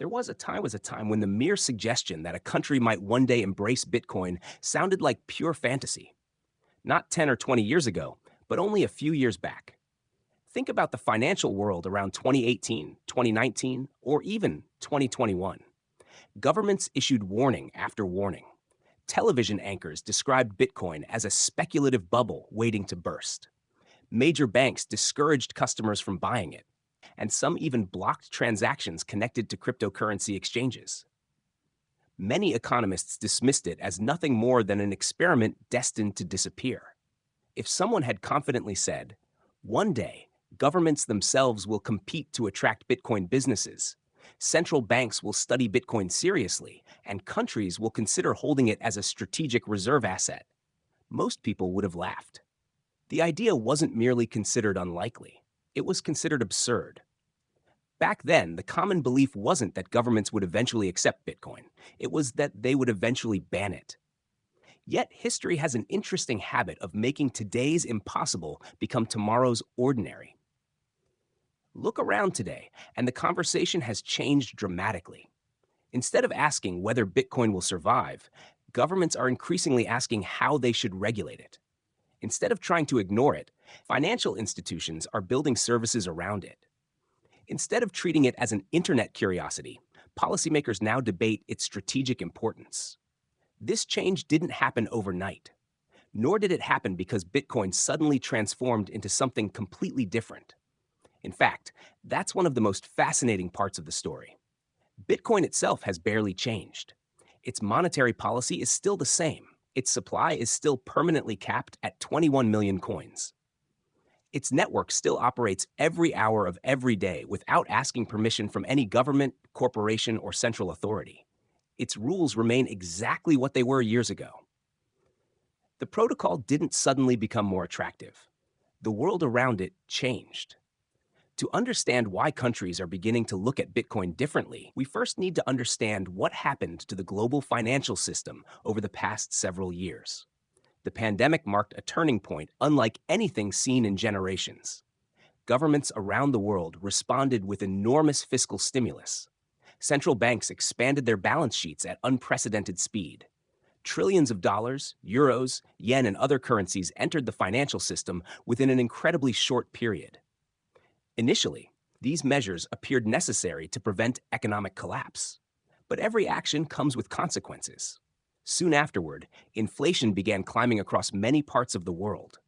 There was a time when the mere suggestion that a country might one day embrace Bitcoin sounded like pure fantasy. Not 10 or 20 years ago, but only a few years back. Think about the financial world around 2018, 2019, or even 2021. Governments issued warning after warning. Television anchors described Bitcoin as a speculative bubble waiting to burst. Major banks discouraged customers from buying it, and some even blocked transactions connected to cryptocurrency exchanges. Many economists dismissed it as nothing more than an experiment destined to disappear. If someone had confidently said, one day, governments themselves will compete to attract Bitcoin businesses, central banks will study Bitcoin seriously, and countries will consider holding it as a strategic reserve asset, most people would have laughed. The idea wasn't merely considered unlikely, it was considered absurd. Back then, the common belief wasn't that governments would eventually accept Bitcoin, it was that they would eventually ban it. Yet, history has an interesting habit of making today's impossible become tomorrow's ordinary. Look around today, and the conversation has changed dramatically. Instead of asking whether Bitcoin will survive, governments are increasingly asking how they should regulate it. Instead of trying to ignore it, financial institutions are building services around it. Instead of treating it as an internet curiosity, policymakers now debate its strategic importance. This change didn't happen overnight, nor did it happen because Bitcoin suddenly transformed into something completely different. In fact, that's one of the most fascinating parts of the story. Bitcoin itself has barely changed. Its monetary policy is still the same. Its supply is still permanently capped at 21 million coins. Its network still operates every hour of every day without asking permission from any government, corporation, or central authority. Its rules remain exactly what they were years ago. The protocol didn't suddenly become more attractive. The world around it changed. To understand why countries are beginning to look at Bitcoin differently, we first need to understand what happened to the global financial system over the past several years. The pandemic marked a turning point unlike anything seen in generations. Governments around the world responded with enormous fiscal stimulus. Central banks expanded their balance sheets at unprecedented speed. Trillions of dollars, euros, yen, and other currencies entered the financial system within an incredibly short period. Initially, these measures appeared necessary to prevent economic collapse. But every action comes with consequences. Soon afterward, inflation began climbing across many parts of the world.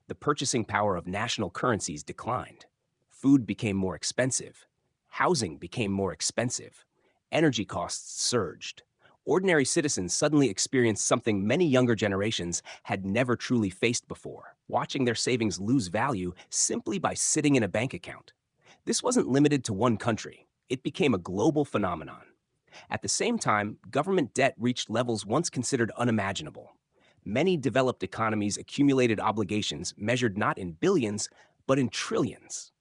The purchasing power of national currencies declined. Food became more expensive. Housing became more expensive. Energy costs surged. Ordinary citizens suddenly experienced something many younger generations had never truly faced before, watching their savings lose value simply by sitting in a bank account. This wasn't limited to one country. It became a global phenomenon. At the same time, government debt reached levels once considered unimaginable. Many developed economies accumulated obligations measured not in billions, but in trillions.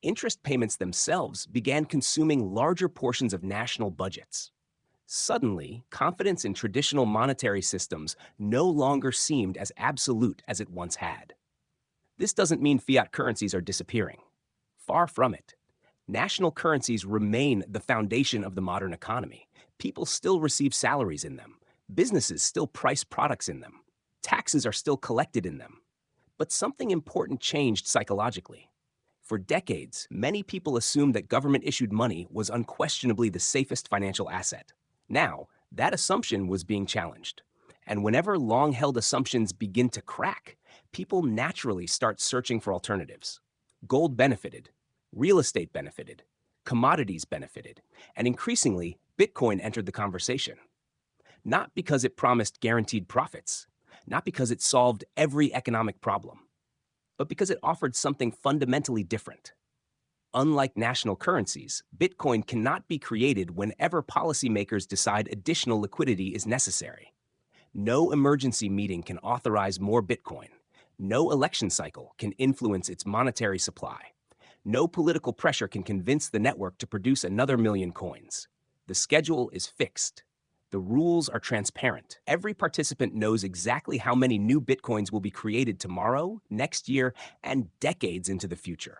Interest payments themselves began consuming larger portions of national budgets. Suddenly, confidence in traditional monetary systems no longer seemed as absolute as it once had. This doesn't mean fiat currencies are disappearing. Far from it. National currencies remain the foundation of the modern economy. People still receive salaries in them. Businesses still price products in them. Taxes are still collected in them. But something important changed psychologically. For decades, many people assumed that government-issued money was unquestionably the safest financial asset. Now, that assumption was being challenged. And whenever long-held assumptions begin to crack, people naturally start searching for alternatives. Gold benefited. Real estate benefited. Commodities benefited. And increasingly, Bitcoin entered the conversation. Not because it promised guaranteed profits, not because it solved every economic problem, but because it offered something fundamentally different. Unlike national currencies, Bitcoin cannot be created whenever policymakers decide additional liquidity is necessary. No emergency meeting can authorize more Bitcoin. No election cycle can influence its monetary supply. No political pressure can convince the network to produce another million coins. The schedule is fixed. The rules are transparent. Every participant knows exactly how many new Bitcoins will be created tomorrow, next year, and decades into the future.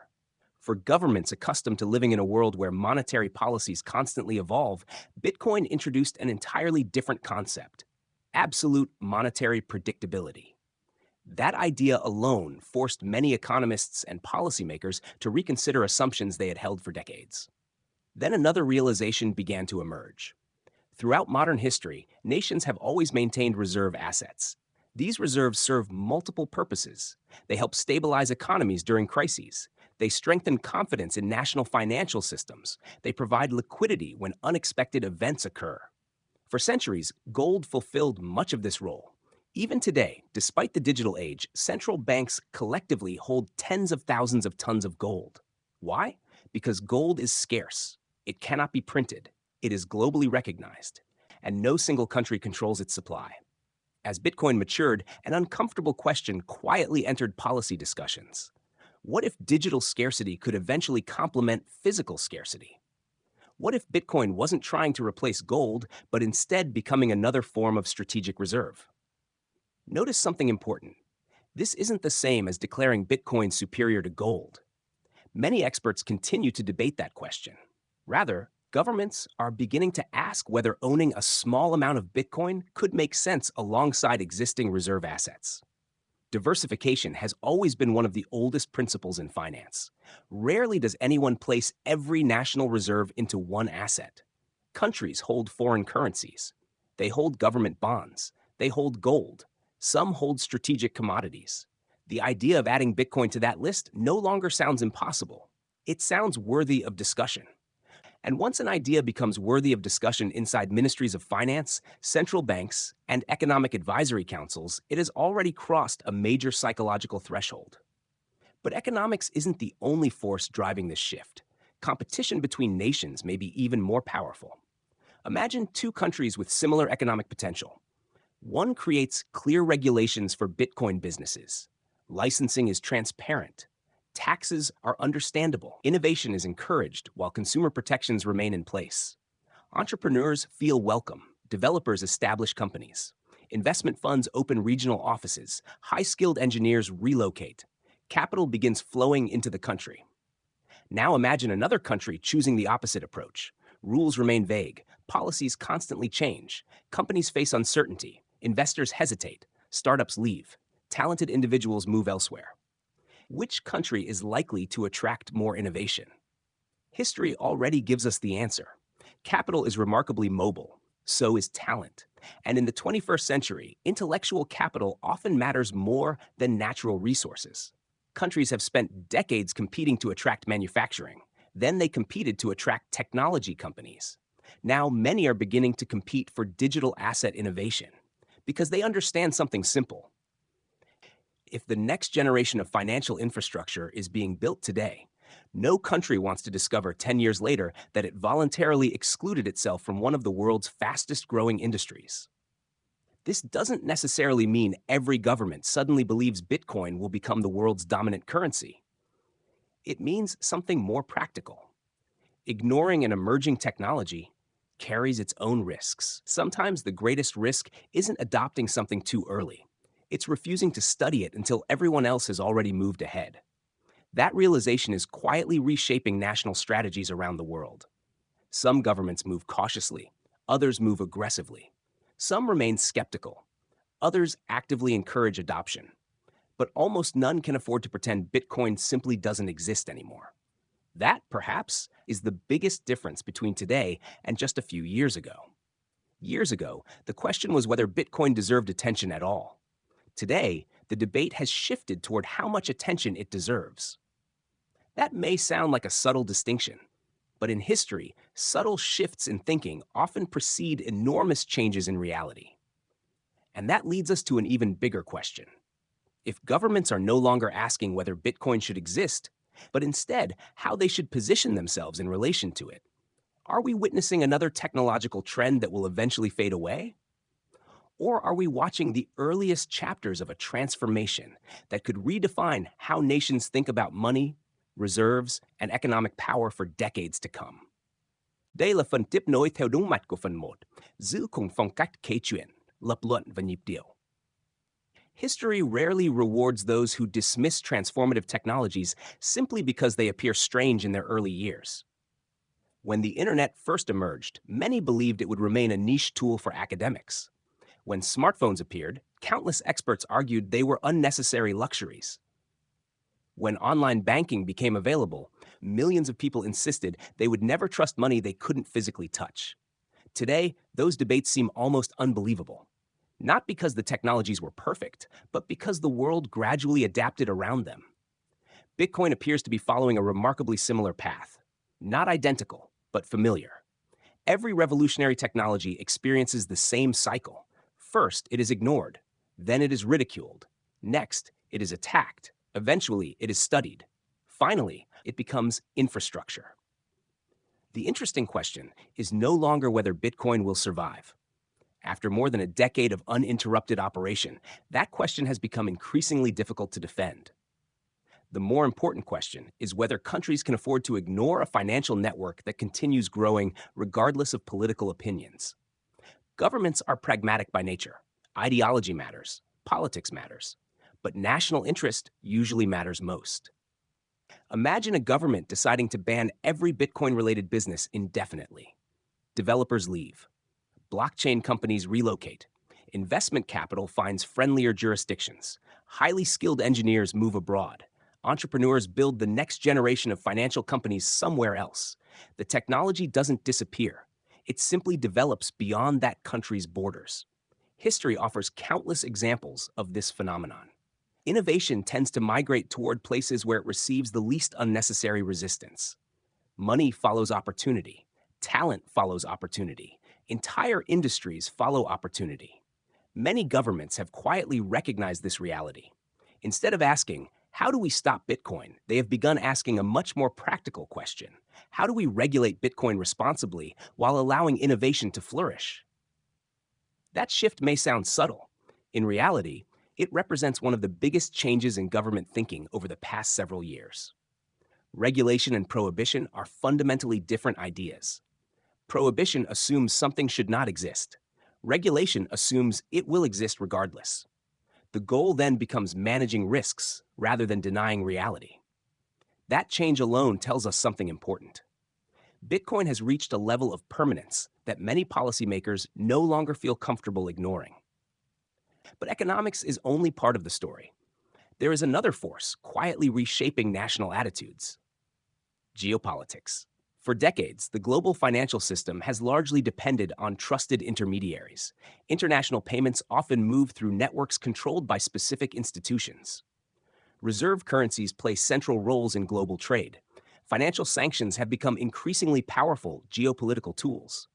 For governments accustomed to living in a world where monetary policies constantly evolve, Bitcoin introduced an entirely different concept: absolute monetary predictability. That idea alone forced many economists and policymakers to reconsider assumptions they had held for decades. Then another realization began to emerge. Throughout modern history, nations have always maintained reserve assets. These reserves serve multiple purposes. They help stabilize economies during crises. They strengthen confidence in national financial systems. They provide liquidity when unexpected events occur. For centuries, gold fulfilled much of this role. Even today, despite the digital age, central banks collectively hold tens of thousands of tons of gold. Why? Because gold is scarce. It cannot be printed. It is globally recognized, and no single country controls its supply. As Bitcoin matured, an uncomfortable question quietly entered policy discussions. What if digital scarcity could eventually complement physical scarcity? What if Bitcoin wasn't trying to replace gold, but instead becoming another form of strategic reserve? Notice something important. This isn't the same as declaring Bitcoin superior to gold. Many experts continue to debate that question. Rather, governments are beginning to ask whether owning a small amount of Bitcoin could make sense alongside existing reserve assets. Diversification has always been one of the oldest principles in finance. Rarely does anyone place every national reserve into one asset. Countries hold foreign currencies. They hold government bonds. They hold gold. Some hold strategic commodities. The idea of adding Bitcoin to that list no longer sounds impossible. It sounds worthy of discussion. And once an idea becomes worthy of discussion inside ministries of finance, central banks, and economic advisory councils, it has already crossed a major psychological threshold. But economics isn't the only force driving this shift. Competition between nations may be even more powerful. Imagine two countries with similar economic potential. One creates clear regulations for Bitcoin businesses. Licensing is transparent. Taxes are understandable. Innovation is encouraged while consumer protections remain in place. Entrepreneurs feel welcome. Developers establish companies. Investment funds open regional offices. High-skilled engineers relocate. Capital begins flowing into the country. Now imagine another country choosing the opposite approach. Rules remain vague. Policies constantly change. Companies face uncertainty. Investors hesitate. Startups leave. Talented individuals move elsewhere. Which country is likely to attract more innovation? History already gives us the answer. Capital is remarkably mobile. So is talent. And in the 21st century, intellectual capital often matters more than natural resources. Countries have spent decades competing to attract manufacturing. Then they competed to attract technology companies. Now many are beginning to compete for digital asset innovation because they understand something simple. If the next generation of financial infrastructure is being built today, no country wants to discover 10 years later that it voluntarily excluded itself from one of the world's fastest growing industries. This doesn't necessarily mean every government suddenly believes Bitcoin will become the world's dominant currency. It means something more practical. Ignoring an emerging technology carries its own risks. Sometimes the greatest risk isn't adopting something too early. It's refusing to study it until everyone else has already moved ahead. That realization is quietly reshaping national strategies around the world. Some governments move cautiously, others move aggressively. Some remain skeptical, others actively encourage adoption. But almost none can afford to pretend Bitcoin simply doesn't exist anymore. That, perhaps, is the biggest difference between today and just a few years ago. Years ago, the question was whether Bitcoin deserved attention at all. Today, the debate has shifted toward how much attention it deserves. That may sound like a subtle distinction, but in history, subtle shifts in thinking often precede enormous changes in reality. And that leads us to an even bigger question. If governments are no longer asking whether Bitcoin should exist, but instead how they should position themselves in relation to it, are we witnessing another technological trend that will eventually fade away? Or are we watching the earliest chapters of a transformation that could redefine how nations think about money, reserves, and economic power for decades to come? Đây là phần tiếp nối theo đúng mạch của phần 1, giữ cùng phong cách kể chuyện, lập luận và nhịp điệu. History rarely rewards those who dismiss transformative technologies simply because they appear strange in their early years. When the internet first emerged, many believed it would remain a niche tool for academics. When smartphones appeared, countless experts argued they were unnecessary luxuries. When online banking became available, millions of people insisted they would never trust money they couldn't physically touch. Today, those debates seem almost unbelievable. Not because the technologies were perfect, but because the world gradually adapted around them. Bitcoin appears to be following a remarkably similar path. Not identical, but familiar. Every revolutionary technology experiences the same cycle. First, it is ignored. Then it is ridiculed. Next, it is attacked. Eventually, it is studied. Finally, it becomes infrastructure. The interesting question is no longer whether Bitcoin will survive. After more than a decade of uninterrupted operation, that question has become increasingly difficult to defend. The more important question is whether countries can afford to ignore a financial network that continues growing regardless of political opinions. Governments are pragmatic by nature. Ideology matters, politics matters, but national interest usually matters most. Imagine a government deciding to ban every Bitcoin-related business indefinitely. Developers leave. Blockchain companies relocate. Investment capital finds friendlier jurisdictions. Highly skilled engineers move abroad. Entrepreneurs build the next generation of financial companies somewhere else. The technology doesn't disappear. It simply develops beyond that country's borders. History offers countless examples of this phenomenon. Innovation tends to migrate toward places where it receives the least unnecessary resistance. Money follows opportunity. Talent follows opportunity. Entire industries follow opportunity. Many governments have quietly recognized this reality. Instead of asking, how do we stop Bitcoin? They have begun asking a much more practical question. How do we regulate Bitcoin responsibly while allowing innovation to flourish? That shift may sound subtle. In reality, it represents one of the biggest changes in government thinking over the past several years. Regulation and prohibition are fundamentally different ideas. Prohibition assumes something should not exist. Regulation assumes it will exist regardless. The goal then becomes managing risks rather than denying reality. That change alone tells us something important. Bitcoin has reached a level of permanence that many policymakers no longer feel comfortable ignoring. But economics is only part of the story. There is another force quietly reshaping national attitudes: geopolitics. For decades, the global financial system has largely depended on trusted intermediaries. International payments often move through networks controlled by specific institutions. Reserve currencies play central roles in global trade. Financial sanctions have become increasingly powerful geopolitical tools.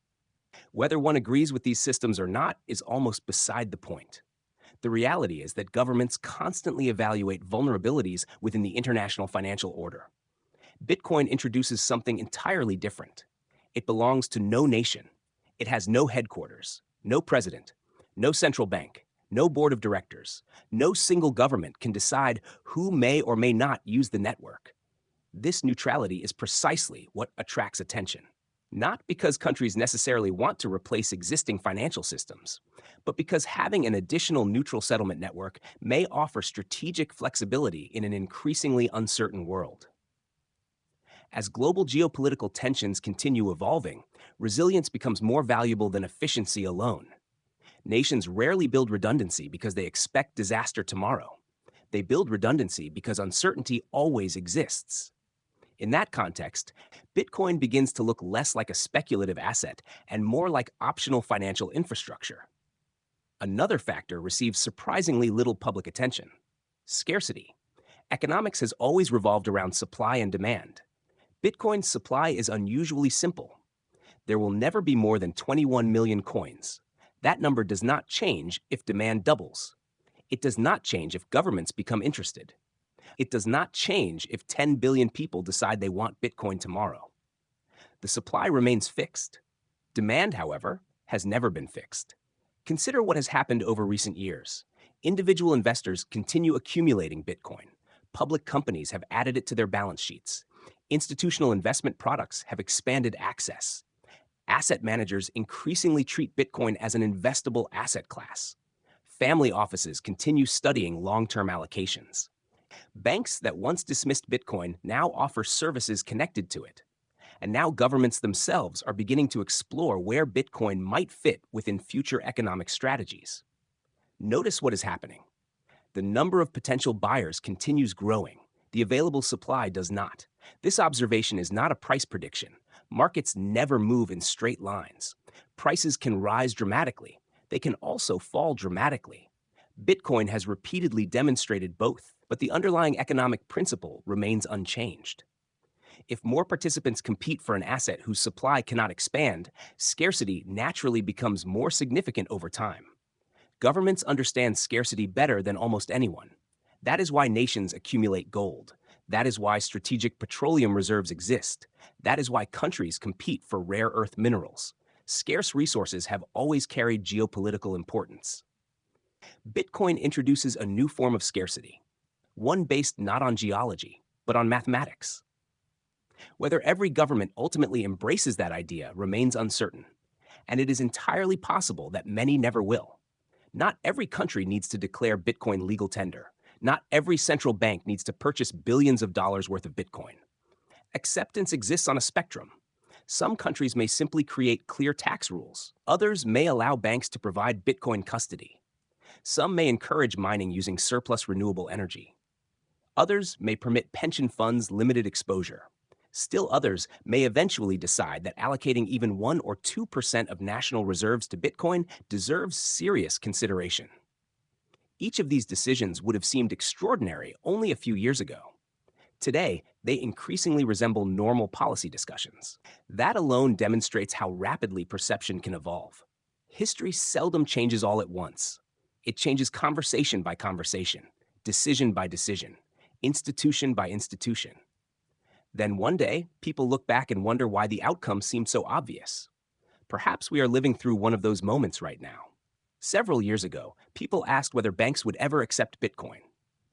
Whether one agrees with these systems or not is almost beside the point. The reality is that governments constantly evaluate vulnerabilities within the international financial order. Bitcoin introduces something entirely different. It belongs to no nation. It has no headquarters, no president, no central bank, no board of directors. No single government can decide who may or may not use the network. This neutrality is precisely what attracts attention. Not because countries necessarily want to replace existing financial systems, but because having an additional neutral settlement network may offer strategic flexibility in an increasingly uncertain world. As global geopolitical tensions continue evolving, resilience becomes more valuable than efficiency alone. Nations rarely build redundancy because they expect disaster tomorrow. They build redundancy because uncertainty always exists. In that context, Bitcoin begins to look less like a speculative asset and more like optional financial infrastructure. Another factor receives surprisingly little public attention: scarcity. Economics has always revolved around supply and demand. Bitcoin's supply is unusually simple. There will never be more than 21 million coins. That number does not change if demand doubles. It does not change if governments become interested. It does not change if 10 billion people decide they want Bitcoin tomorrow. The supply remains fixed. Demand, however, has never been fixed. Consider what has happened over recent years. Individual investors continue accumulating Bitcoin. Public companies have added it to their balance sheets. Institutional investment products have expanded access. Asset managers increasingly treat Bitcoin as an investable asset class. Family offices continue studying long-term allocations. Banks that once dismissed Bitcoin now offer services connected to it. And now governments themselves are beginning to explore where Bitcoin might fit within future economic strategies. Notice what is happening. The number of potential buyers continues growing. The available supply does not. This observation is not a price prediction. Markets never move in straight lines. Prices can rise dramatically. They can also fall dramatically. Bitcoin has repeatedly demonstrated both, but the underlying economic principle remains unchanged. If more participants compete for an asset whose supply cannot expand, scarcity naturally becomes more significant over time. Governments understand scarcity better than almost anyone. That is why nations accumulate gold. That is why strategic petroleum reserves exist. That is why countries compete for rare earth minerals. Scarce resources have always carried geopolitical importance. Bitcoin introduces a new form of scarcity, one based not on geology, but on mathematics. Whether every government ultimately embraces that idea remains uncertain, and it is entirely possible that many never will. Not every country needs to declare Bitcoin legal tender. Not every central bank needs to purchase billions of dollars worth of Bitcoin. Acceptance exists on a spectrum. Some countries may simply create clear tax rules. Others may allow banks to provide Bitcoin custody. Some may encourage mining using surplus renewable energy. Others may permit pension funds limited exposure. Still others may eventually decide that allocating even 1 or 2% of national reserves to Bitcoin deserves serious consideration. Each of these decisions would have seemed extraordinary only a few years ago. Today, they increasingly resemble normal policy discussions. That alone demonstrates how rapidly perception can evolve. History seldom changes all at once. It changes conversation by conversation, decision by decision, institution by institution. Then one day, people look back and wonder why the outcome seemed so obvious. Perhaps we are living through one of those moments right now. Several years ago, people asked whether banks would ever accept Bitcoin.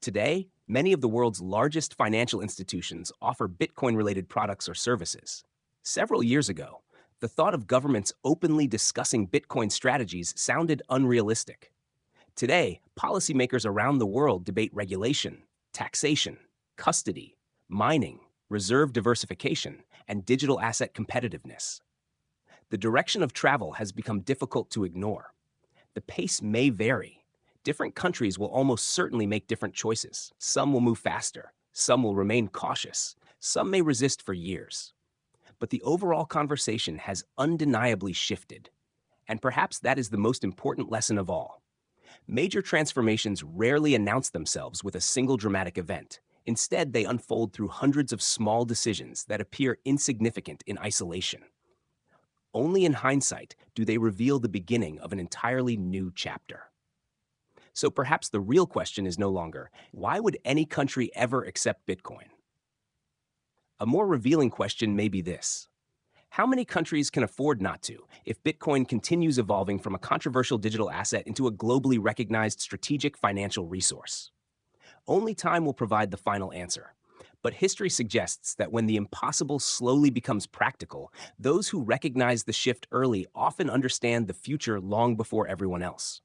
Today, many of the world's largest financial institutions offer Bitcoin-related products or services. Several years ago, the thought of governments openly discussing Bitcoin strategies sounded unrealistic. Today, policymakers around the world debate regulation, taxation, custody, mining, reserve diversification, and digital asset competitiveness. The direction of travel has become difficult to ignore. The pace may vary. Different countries will almost certainly make different choices. Some will move faster. Some will remain cautious. Some may resist for years. But the overall conversation has undeniably shifted. And perhaps that is the most important lesson of all. Major transformations rarely announce themselves with a single dramatic event. Instead, they unfold through hundreds of small decisions that appear insignificant in isolation. Only in hindsight do they reveal the beginning of an entirely new chapter. So perhaps the real question is no longer, why would any country ever accept Bitcoin? A more revealing question may be this: how many countries can afford not to if Bitcoin continues evolving from a controversial digital asset into a globally recognized strategic financial resource? Only time will provide the final answer. But history suggests that when the impossible slowly becomes practical, those who recognize the shift early often understand the future long before everyone else.